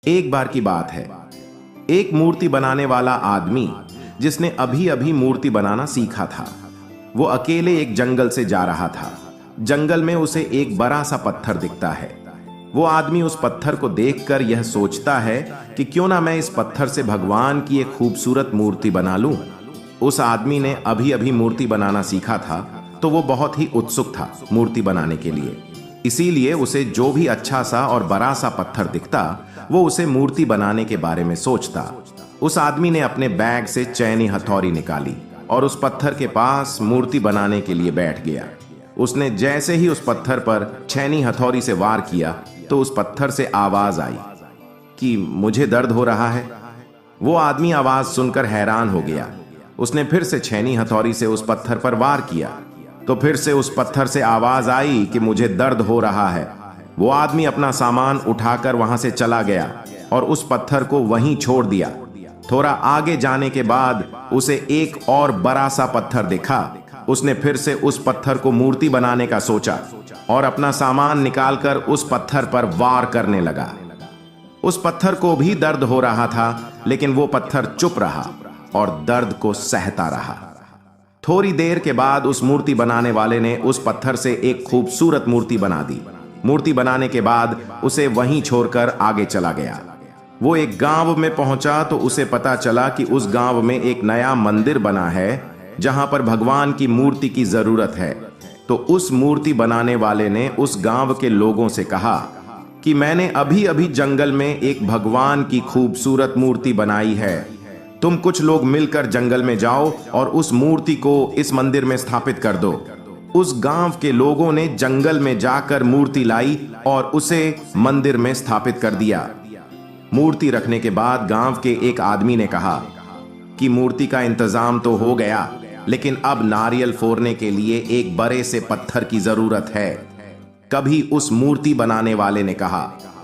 एक बार की बात है, एक मूर्ति बनाने वाला आदमी जिसने अभी अभी मूर्ति बनाना सीखा था, वो अकेले एक जंगल से जा रहा था। जंगल में उसे एक बड़ा सा पत्थर दिखता है। वो आदमी उस पत्थर को देखकर यह सोचता है कि क्यों ना मैं इस पत्थर से भगवान की एक खूबसूरत मूर्ति बना लूं। उस आदमी ने अभी अभी मूर्ति बनाना सीखा था, तो वो बहुत ही उत्सुक था मूर्ति बनाने के लिए। इसीलिए उसे जो भी अच्छा सा और बड़ा सा पत्थर दिखता, वो उसे मूर्ति बनाने के बारे में सोचता। उस आदमी ने अपने बैग से चैनी हथौड़ी निकाली और उस पत्थर के पास मूर्ति बनाने के लिए बैठ गया। उसने जैसे ही उस पत्थर पर चैनी हथौड़ी से वार किया तो उस पत्थर से आवाज आई कि मुझे दर्द हो रहा है। वो आदमी आवाज सुनकर हैरान हो गया। उसने फिर से चैनी हथौड़ी से उस पत्थर पर वार किया तो फिर से उस पत्थर से आवाज आई कि मुझे दर्द हो रहा है। वो आदमी अपना सामान उठाकर वहां से चला गया और उस पत्थर को वहीं छोड़ दिया। थोड़ा आगे जाने के बाद उसे एक और बड़ा सा पत्थर दिखा। उसने फिर से उस पत्थर को मूर्ति बनाने का सोचा और अपना सामान निकालकर उस पत्थर पर वार करने लगा। उस पत्थर को भी दर्द हो रहा था, लेकिन वो पत्थर चुप रहा और दर्द को सहता रहा। थोड़ी देर के बाद उस मूर्ति बनाने वाले ने उस पत्थर से एक खूबसूरत मूर्ति बना दी। मूर्ति बनाने के बाद उसे वहीं छोड़कर आगे चला गया। वो एक गांव में पहुंचा तो उसे पता चला कि उस गांव में एक नया मंदिर बना है जहां पर भगवान की मूर्ति की जरूरत है। तो उस मूर्ति बनाने वाले ने उस गांव के लोगों से कहा कि मैंने अभी अभी जंगल में एक भगवान की खूबसूरत मूर्ति बनाई है। तुम कुछ लोग मिलकर जंगल में जाओ और उस मूर्ति को इस मंदिर में स्थापित कर दो। उस गांव के लोगों ने जंगल में जाकर मूर्ति लाई और उसे मंदिर में स्थापित कर दिया। मूर्ति रखने के बाद गांव के एक आदमी ने कहा कि मूर्ति का इंतजाम तो हो गया, लेकिन अब नारियल फोड़ने के लिए एक बड़े से पत्थर की जरूरत है। कभी उस मूर्ति बनाने वाले ने कहा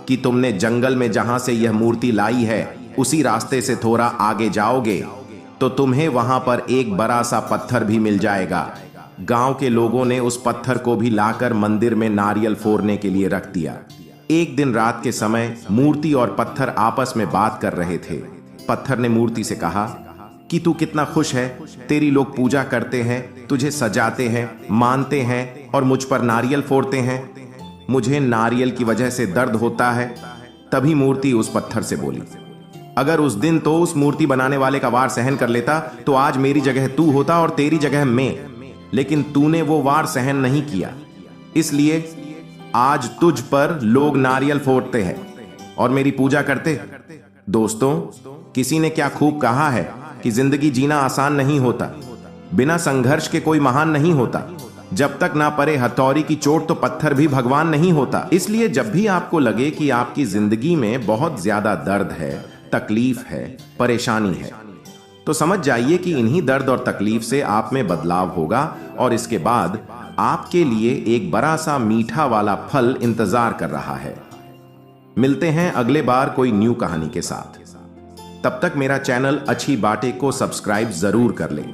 कि तुमने जंगल में जहां से यह मूर्ति लाई है उसी रास्ते से थोड़ा आगे जाओगे तो तुम्हें वहां पर एक बड़ा सा पत्थर भी मिल जाएगा। गांव के लोगों ने उस पत्थर को भी लाकर मंदिर में नारियल फोड़ने के लिए रख दिया। एक दिन रात के समय मूर्ति और पत्थर आपस में बात कर रहे थे। पत्थर ने मूर्ति से कहा कि तू कितना खुश है, तेरी लोग पूजा करते हैं, तुझे सजाते हैं, मानते हैं और मुझ पर नारियल फोड़ते हैं। मुझे नारियल की वजह से दर्द होता है। तभी मूर्ति उस पत्थर से बोली, अगर उस दिन तो उस मूर्ति बनाने वाले का वार सहन कर लेता तो आज मेरी जगह तू होता और तेरी जगह मैं, लेकिन तूने वो वार सहन नहीं किया, इसलिए आज तुझ पर लोग नारियल फोड़ते हैं और मेरी पूजा करते। दोस्तों, किसी ने क्या खूब कहा है कि जिंदगी जीना आसान नहीं होता, बिना संघर्ष के कोई महान नहीं होता। जब तक ना परे हथौड़ी की चोट तो पत्थर भी भगवान नहीं होता। इसलिए जब भी आपको लगे कि आपकी जिंदगी में बहुत ज्यादा दर्द है, तकलीफ है, परेशानी है, तो समझ जाइए कि इन्हीं दर्द और तकलीफ से आप में बदलाव होगा और इसके बाद आपके लिए एक बड़ा सा मीठा वाला फल इंतजार कर रहा है। मिलते हैं अगले बार कोई न्यू कहानी के साथ। तब तक मेरा चैनल अच्छी बातें को सब्सक्राइब जरूर कर लें।